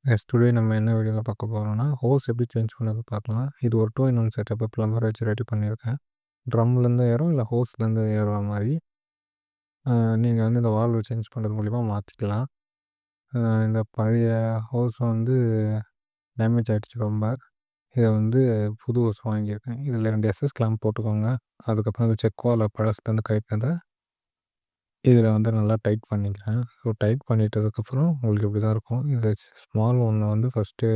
Today நம்ம என்ன வீடியோல பார்க்க போறோம்னா, ஹோஸ் எப்படி சேஞ்ச் பண்ணது பார்க்கலாம். இது ஒரு 2 இன் 1 செட்டப்ப பிளம்பர் வச்சு ரெடி பண்ணியிருக்கேன். ட்ரம்லேருந்து ஏறும், இல்ல ஹோஸ்லேருந்து ஏறுற மாரி. நீங்க வந்து இந்த வால்வு சேஞ்ச் பண்ணுறது மூலியமா மாத்திக்கலாம். இந்த பழைய ஹோஸ் வந்து டேமேஜ் ஆயிடுச்சு ரொம்ப. இத வந்து புது ஹோஸ் வாங்கியிருக்கேன். இதில 2 எஸ்எஸ் கிளாம்ப் போட்டுக்கோங்க. அதுக்கப்புறம் அந்த செக் வால்வ பழசுலேருந்து கழட்டினத இதில வந்து நல்லா டைட் பண்ணிக்கிறேன். ஸோ டைட் பண்ணிட்டதுக்கப்புறம் உங்களுக்கு இப்படி தான் இருக்கும். இந்த ஸ்மால் ஒன்ன வந்து ஃபஸ்ட்டு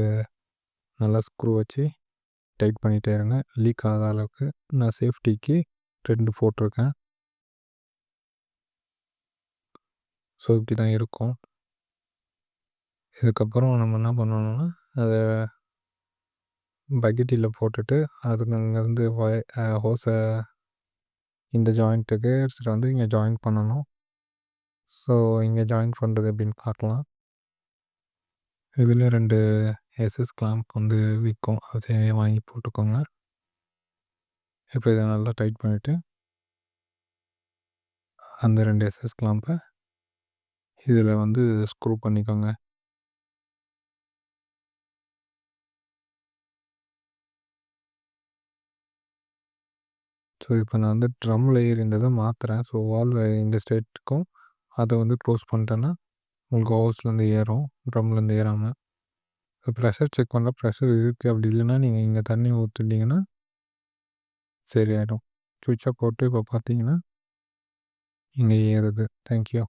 நல்லா ஸ்க்ரூ வச்சு டைட் பண்ணிட்டே இருங்க. லீக் ஆகாத அளவுக்கு. நான் சேஃப்டிக்கு 2 போட்டிருக்கேன். ஸோ இப்படி தான் இருக்கும். இதுக்கப்புறம் நம்ம என்ன பண்ணணும்னா, அத பக்கெட்டில போட்டுட்டு அதுக்கு அங்கேருந்து ஹோஸ இந்த ஜாயிண்ட்டுக்கு எடுத்துட்டு வந்து இங்கே ஜாயின் பண்ணணும். ஸோ இங்கே ஜாயின் பண்ணுறது எப்படின்னு பார்க்கலாம். இதில் 2 எஸ்எஸ் கிளாம்ப் வந்து விக்கும். அதை வாங்கி போட்டுக்கோங்க. இப்போ இதை நல்லா டைட் பண்ணிவிட்டு அந்த 2 எஸ்எஸ் கிளாம்பை இதில் வந்து ஸ்க்ரூ பண்ணிக்கோங்க. ஸோ இப்போ நான் வந்து ட்ரம்மில் இருந்ததை மாற்றுறேன். ஸோ வால்வு இந்த ஸ்டேட்டுக்கும் அதை வந்து க்ளோஸ் பண்ணிட்டேன்னா உங்களுக்கு ஹோஸ்லேருந்து ஏறும், ட்ரம்லேருந்து ஏறாமல். இப்போ ப்ரெஷர் செக் பண்ணல, ப்ரெஷர் இருக்குது. அப்படி இல்லைன்னா நீங்கள் இங்கே தண்ணி ஊற்றிட்டிங்கன்னா சரியாயிடும். சுவிட்சை போட்டு இப்போ பார்த்தீங்கன்னா இங்கே ஏறுது. தேங்க்யூ.